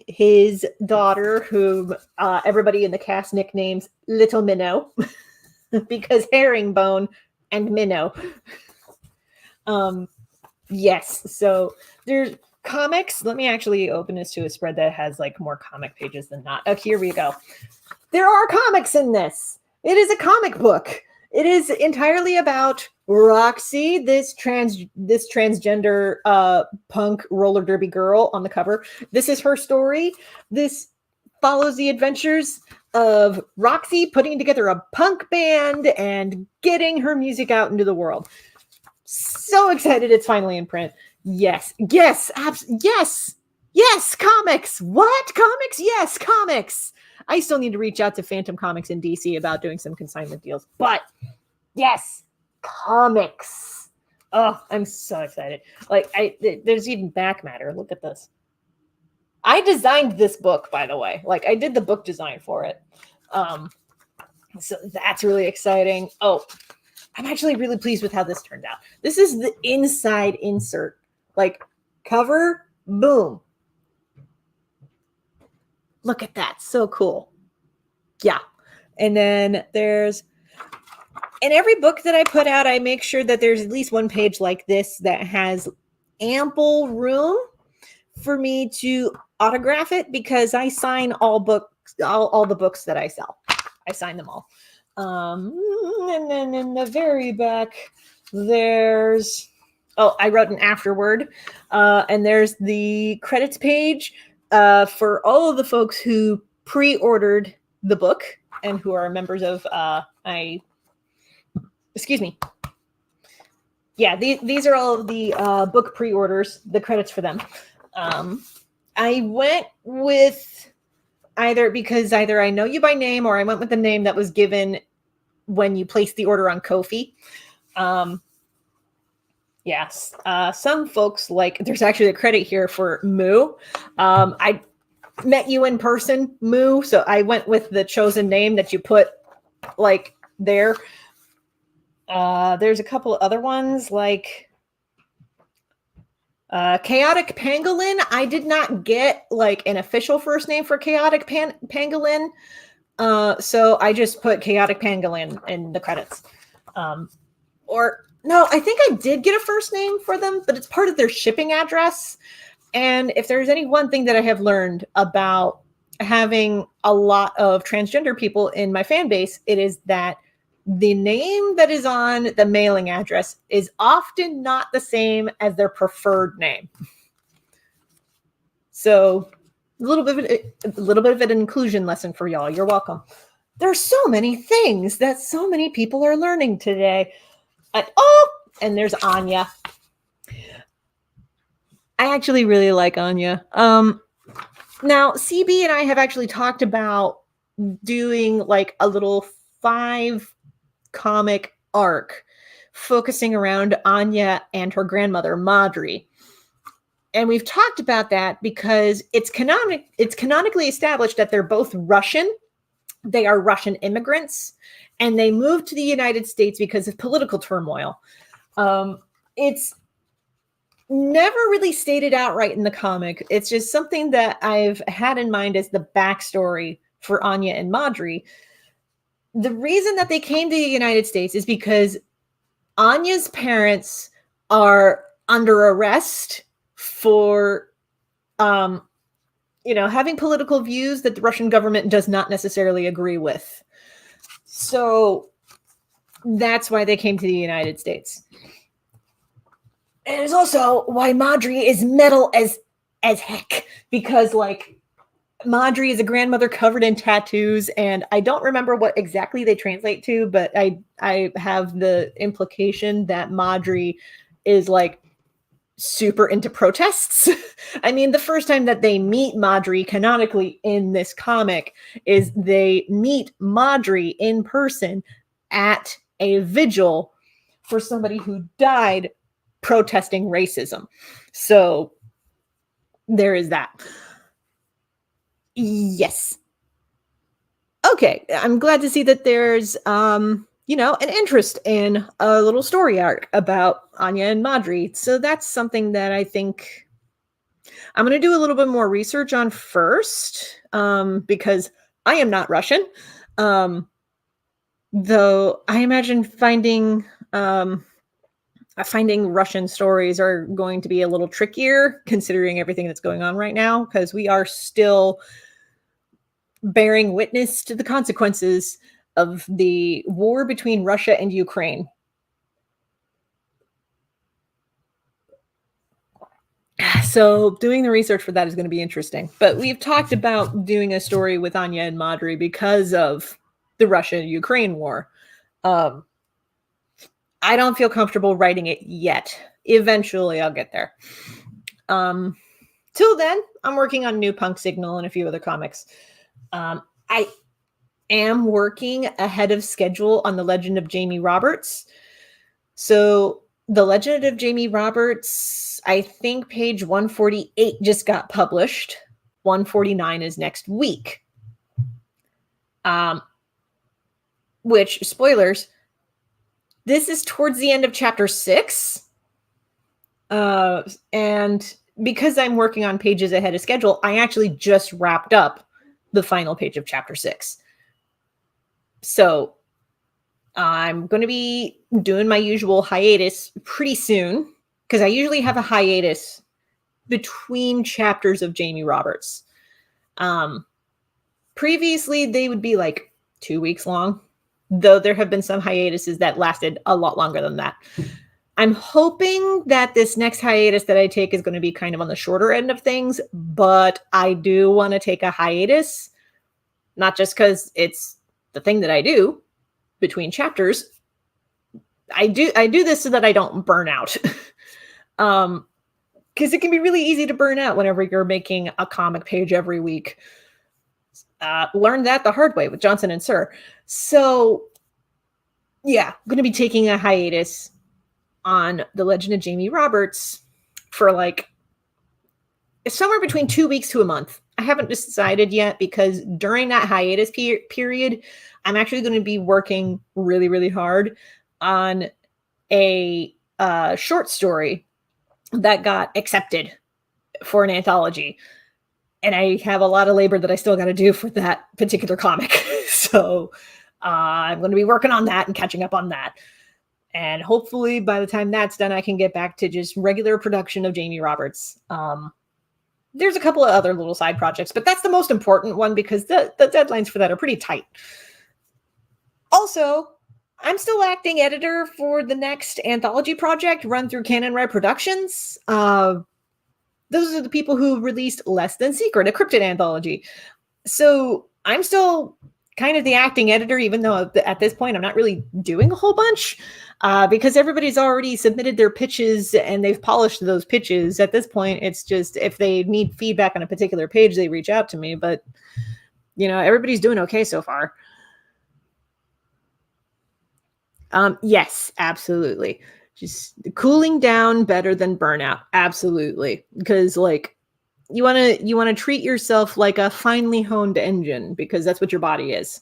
his daughter, whom everybody in the cast nicknames Little Minnow, because Herringbone and Minnow. Yes, so there's comics. Let me actually open this to a spread that has like more comic pages than not. Oh, here we go. There are comics in this. It is a comic book. It is entirely about Roxy, this transgender punk roller derby girl on the cover. This is her story. This follows the adventures of Roxy putting together a punk band and getting her music out into the world. So excited it's finally in print. Yes, yes, yes, comics. What? Comics? Yes, comics. I still need to reach out to Phantom Comics in DC about doing some consignment deals. But yes, comics. Oh, I'm so excited. Like, there's even back matter. Look at this. I designed this book, by the way. Like, I did the book design for it. So that's really exciting. Oh, I'm actually really pleased with how this turned out. This is the inside insert, like cover, boom. Look at that. So cool. Yeah. And then there's, in every book that I put out, I make sure that there's at least one page like this that has ample room for me to autograph it, because I sign all the books that I sell. I sign them all. And then in the very back, there's, I wrote an afterword, and there's the credits page for all of the folks who pre-ordered the book and who are members of excuse me. Yeah, these are all of the book pre-orders, the credits for them. I went with either I know you by name, or I went with the name that was given when you placed the order on Ko-fi. Yes. Some folks, like, there's actually a credit here for Moo. I met you in person, Moo, so I went with the chosen name that you put, like, there. There's a couple of other ones, like Chaotic Pangolin. I did not get like an official first name for Chaotic Pangolin, so I just put Chaotic Pangolin in the credits. Or no, I think I did get a first name for them, but it's part of their shipping address. And if there's any one thing that I have learned about having a lot of transgender people in my fan base, it is that the name that is on the mailing address is often not the same as their preferred name. So a little bit of an inclusion lesson for y'all. You're welcome. There's so many things that so many people are learning today. And there's Anya. I actually really like Anya. Now, CB and I have actually talked about doing like a little 5 comic arc focusing around Anya and her grandmother, Madri. And we've talked about that because it's canonically established that they're both Russian. They are Russian immigrants, and they moved to the United States because of political turmoil. It's never really stated outright in the comic. It's just something that I've had in mind as the backstory for Anya and Madri. The reason that they came to the United States is because Anya's parents are under arrest for, having political views that the Russian government does not necessarily agree with. So that's why they came to the United States. And it's also why Madri is metal as heck, because like Madri is a grandmother covered in tattoos, and I don't remember what exactly they translate to, but I have the implication that Madri is like super into protests. I mean, the first time that they meet Madri canonically in this comic is they meet Madri in person at a vigil for somebody who died protesting racism. So there is that. Yes. Okay. I'm glad to see that there's, an interest in a little story arc about Anya and Madri. So that's something that I think I'm going to do a little bit more research on first, because I am not Russian. Though I imagine finding Russian stories are going to be a little trickier considering everything that's going on right now, because we are still bearing witness to the consequences of the war between Russia and Ukraine. So doing the research for that is going to be interesting. But we've talked about doing a story with Anya and Madri because of the Russia-Ukraine war. I don't feel comfortable writing it yet. Eventually, I'll get there. Till then, I'm working on New Punk Signal and a few other comics. I am working ahead of schedule on The Legend of Jamie Roberts. So The Legend of Jamie Roberts, I think page 148 just got published. 149 is next week. Which, spoilers, This is towards the end of chapter 6. And because I'm working on pages ahead of schedule, I actually just wrapped up the final page of chapter 6. So I'm going to be doing my usual hiatus pretty soon, because I usually have a hiatus between chapters of Jamie Roberts. Previously, they would be like 2 weeks long, though there have been some hiatuses that lasted a lot longer than that. I'm hoping that this next hiatus that I take is going to be kind of on the shorter end of things, but I do want to take a hiatus, not just because it's the thing that I do between chapters. I do this so that I don't burn out. Because it can be really easy to burn out whenever you're making a comic page every week. Learned that the hard way with Johnson and Sir. So, yeah, I'm going to be taking a hiatus on The Legend of Jamie Roberts for like somewhere between 2 weeks to a month. I haven't decided yet, because during that hiatus period, I'm actually going to be working really, really hard on a short story that got accepted for an anthology. And I have a lot of labor that I still got to do for that particular comic. So I'm going to be working on that and catching up on that. And hopefully by the time that's done, I can get back to just regular production of Jamie Roberts. There's a couple of other little side projects, but that's the most important one because the deadlines for that are pretty tight. Also, I'm still acting editor for the next anthology project run through Canon Red Productions. Those are the people who released Less Than Secret, a cryptid anthology. So I'm still kind of the acting editor, even though at this point I'm not really doing a whole bunch, because everybody's already submitted their pitches and they've polished those pitches. At this point, it's just if they need feedback on a particular page, they reach out to me. But, everybody's doing okay so far. Yes, absolutely. Just cooling down better than burnout. Absolutely. Because you want to treat yourself like a finely honed engine, because that's what your body is.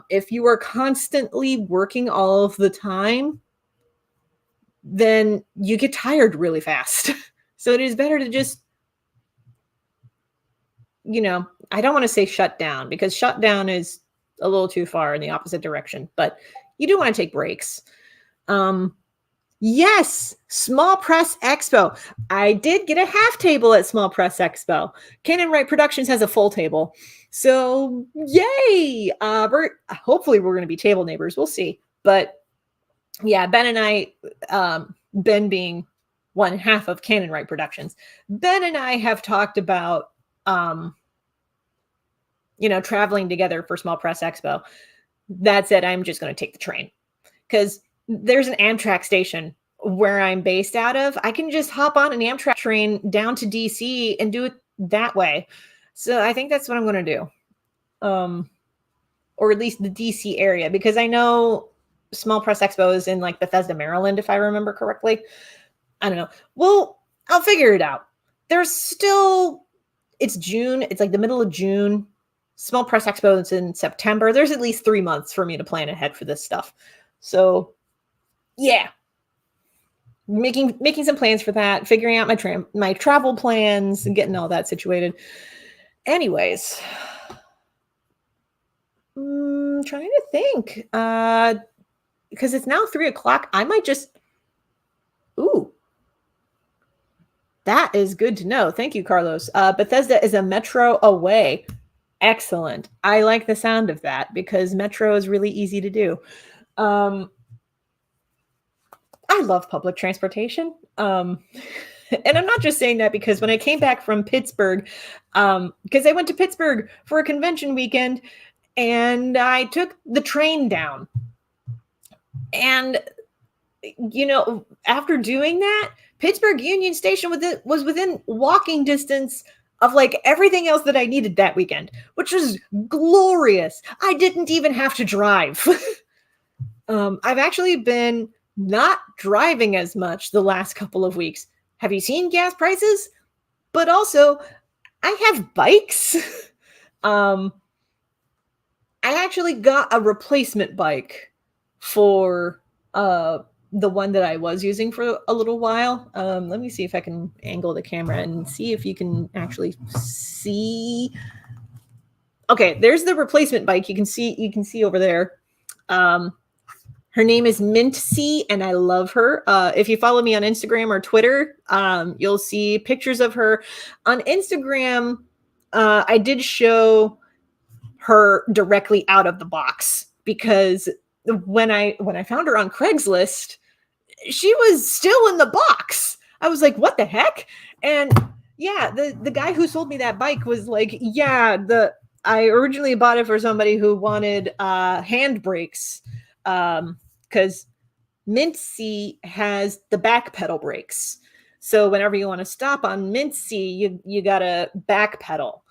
If you are constantly working all of the time, then you get tired really fast. So it is better to just, I don't want to say shut down, because shut down is a little too far in the opposite direction, but you do want to take breaks. Yes, Small Press Expo. I did get a half table at Small Press Expo. Canon Wright Productions has a full table. So, yay! Hopefully we're going to be table neighbors. We'll see. But, yeah, Ben and I, Ben being one half of Canon Wright Productions, Ben and I have talked about, traveling together for Small Press Expo. That said, I'm just going to take the train, because there's an Amtrak station where I'm based out of. I can just hop on an Amtrak train down to DC and do it that way. So I think that's what I'm going to do. Or at least the DC area, because I know Small Press Expo is in Bethesda, Maryland, if I remember correctly. I don't know. Well, I'll figure it out. It's June. It's the middle of June. Small Press Expo is in September. There's at least 3 months for me to plan ahead for this stuff. So, yeah, making some plans for that, figuring out my travel plans and getting all that situated. Anyways, trying to think, because it's now 3:00. I might just, that is good to know. Thank you, Carlos. Bethesda is a metro away. Excellent. I like the sound of that, because metro is really easy to do. I love public transportation. And I'm not just saying that because when I came back from Pittsburgh, because I went to Pittsburgh for a convention weekend and I took the train down. And, after doing that, Pittsburgh Union Station was within walking distance of everything else that I needed that weekend, which was glorious. I didn't even have to drive. I've actually been not driving as much the last couple of weeks. Have you seen gas prices? But also, I have bikes. I actually got a replacement bike for the one that I was using for a little while. Let me see if I can angle the camera and see if you can actually see. Okay, there's the replacement bike. You can see over there. Her name is Minty, and I love her. If you follow me on Instagram or Twitter, you'll see pictures of her. On Instagram, I did show her directly out of the box because when I found her on Craigslist, she was still in the box. I was like, what the heck? And yeah, the guy who sold me that bike was like, yeah, I originally bought it for somebody who wanted hand brakes, because Minty has the back pedal brakes. So whenever you want to stop on Minty, you gotta back pedal.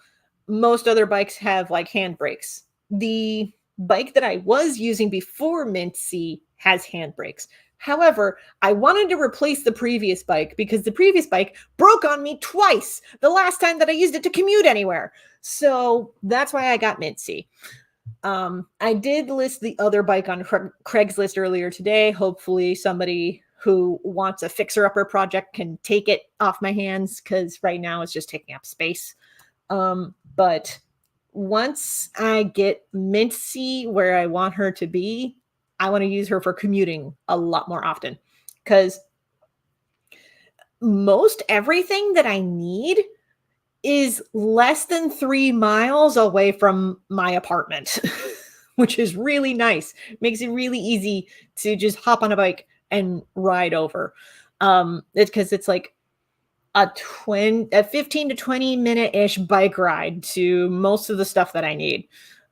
Most other bikes have like hand brakes. The bike that I was using before Minty has hand brakes. However, I wanted to replace the previous bike because the previous bike broke on me twice the last time that I used it to commute anywhere. So that's why I got Minty. I did list the other bike on Craigslist earlier today. Hopefully somebody who wants a fixer-upper project can take it off my hands because right now it's just taking up space. But once I get Minty where I want her to be, I want to use her for commuting a lot more often because most everything that I need is less than 3 miles away from my apartment, which is really nice. Makes it really easy to just hop on a bike and ride over. It's because it's like a 15 to 20 minute-ish bike ride to most of the stuff that I need.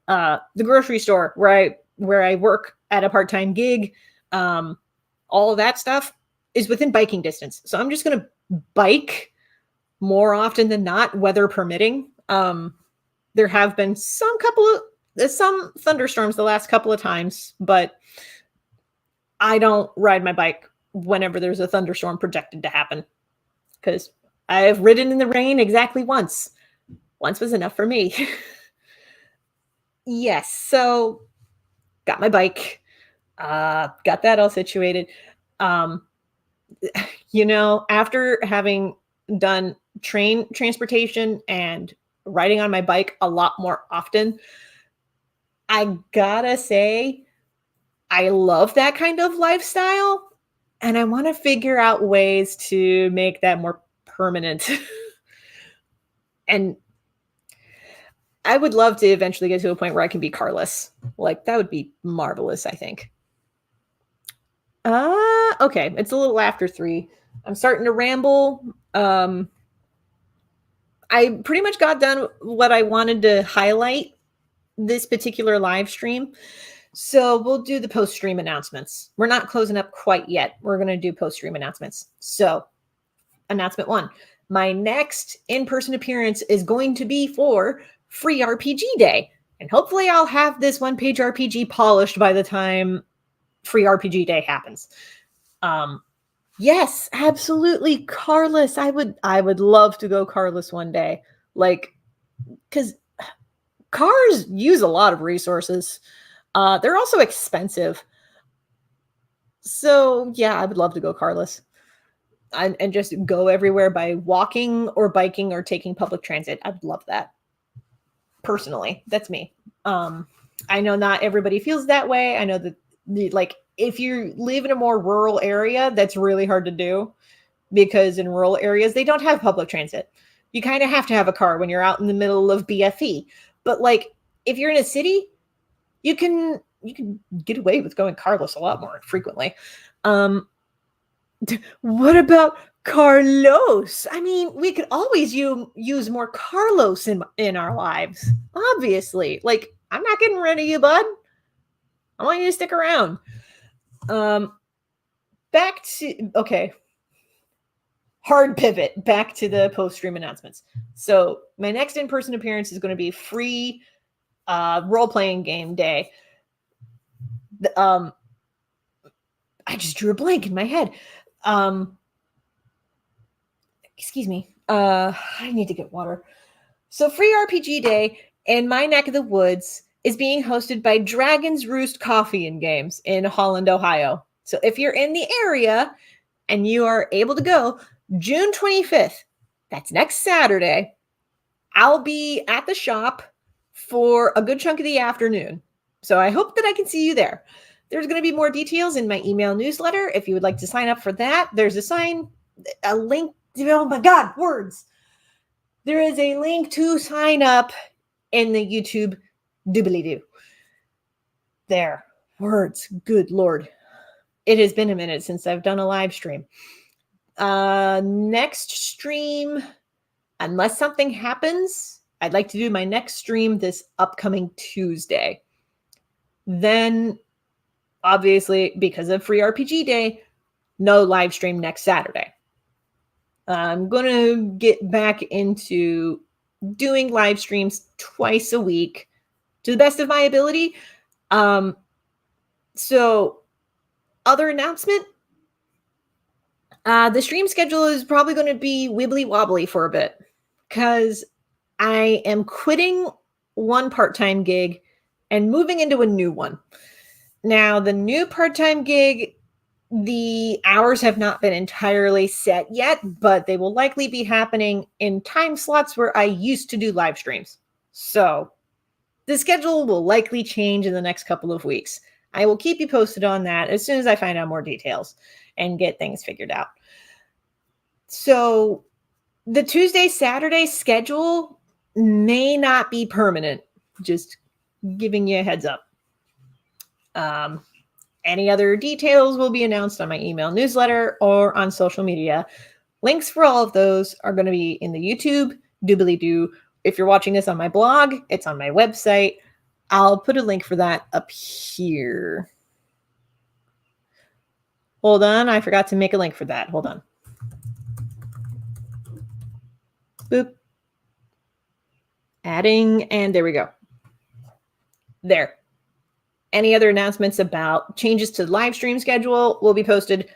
The grocery store where I work at a part-time gig, all of that stuff is within biking distance. So I'm just going to bike more often than not, weather permitting. There have been some thunderstorms the last couple of times, but I don't ride my bike whenever there's a thunderstorm projected to happen because I've ridden in the rain exactly once. Once was enough for me. Yes, so got my bike, got that all situated. After having done train transportation and riding on my bike a lot more often, I gotta say, I love that kind of lifestyle, and I want to figure out ways to make that more permanent. And I would love to eventually get to a point where I can be carless. Like, that would be marvelous, I think. Okay, it's a little after 3. I'm starting to ramble. I pretty much got done what I wanted to highlight this particular live stream. So we'll do the post-stream announcements. We're not closing up quite yet. We're going to do post-stream announcements. So, announcement 1. My next in-person appearance is going to be for Free RPG Day. And hopefully I'll have this one-page RPG polished by the time Free RPG Day happens. Yes, absolutely, carless. I would love to go carless one day. Like, because cars use a lot of resources. They're also expensive. So yeah, I would love to go carless. And just go everywhere by walking or biking or taking public transit. I would love that. Personally, that's me. I know not everybody feels that way. I know that if you live in a more rural area, that's really hard to do because in rural areas, they don't have public transit. You kind of have to have a car when you're out in the middle of BFE. But if you're in a city, you can get away with going carless a lot more frequently. What about Carlos? I mean, we could always use more Carlos in our lives. Obviously, I'm not getting rid of you, bud. I want you to stick around. Hard pivot back to the post-stream announcements. So my next in-person appearance is going to be free role-playing game day. I just drew a blank in my head. Excuse me. I need to get water. So free RPG day in my neck of the woods is being hosted by Dragon's Roost Coffee and Games in Holland, Ohio. So if you're in the area and you are able to go, June 25th, that's next Saturday, I'll be at the shop for a good chunk of the afternoon. So I hope that I can see you there. There's going to be more details in my email newsletter. If you would like to sign up for that, there's a link. Oh my God, words. There is a link to sign up in the YouTube doobly-doo. There, words, good Lord. It has been a minute since I've done a live stream. Next stream, unless something happens, I'd like to do my next stream this upcoming Tuesday. Then, obviously, because of Free RPG Day, no live stream next Saturday. I'm going to get back into doing live streams twice a week to the best of my ability. So, other announcement, the stream schedule is probably going to be wibbly wobbly for a bit because I am quitting one part-time gig and moving into a new one. Now, the new part-time gig, the hours have not been entirely set yet, but they will likely be happening in time slots where I used to do live streams. So the schedule will likely change in the next couple of weeks. I will keep you posted on that as soon as I find out more details and get things figured out. So the Tuesday-Saturday schedule may not be permanent. Just giving you a heads up. Any other details will be announced on my email newsletter or on social media. Links for all of those are going to be in the YouTube doobly-doo. If you're watching this on my blog, it's on my website. I'll put a link for that up here. Hold on, I forgot to make a link for that. Hold on. Boop. Adding, and there we go. There. Any other announcements about changes to the live stream schedule will be posted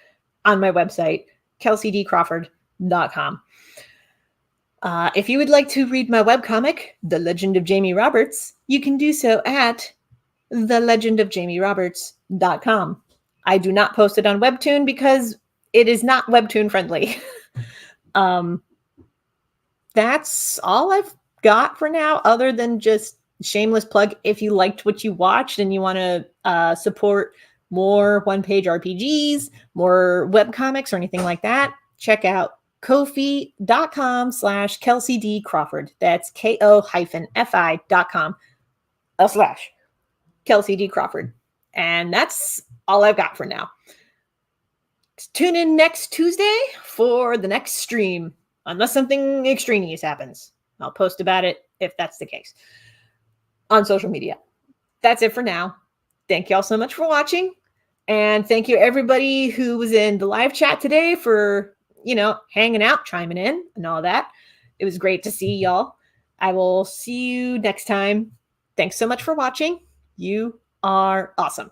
on my website, kelcidcrawford.com. If you would like to read my webcomic, The Legend of Jamie Roberts, you can do so at thelegendofjamieroberts.com. I do not post it on Webtoon because it is not Webtoon friendly. That's all I've got for now, other than just shameless plug. If you liked what you watched and you want to support more one-page RPGs, more webcomics, or anything like that, check out ko-fi.com/KelciDCrawford. That's ko-fi.com/KelciDCrawford. And that's all I've got for now. Tune in next Tuesday for the next stream, unless something extraneous happens. I'll post about it if that's the case on social media. That's it for now. Thank you all so much for watching. And thank you everybody who was in the live chat today for, hanging out, chiming in and all that. It was great to see y'all. I will see you next time. Thanks so much for watching. You are awesome.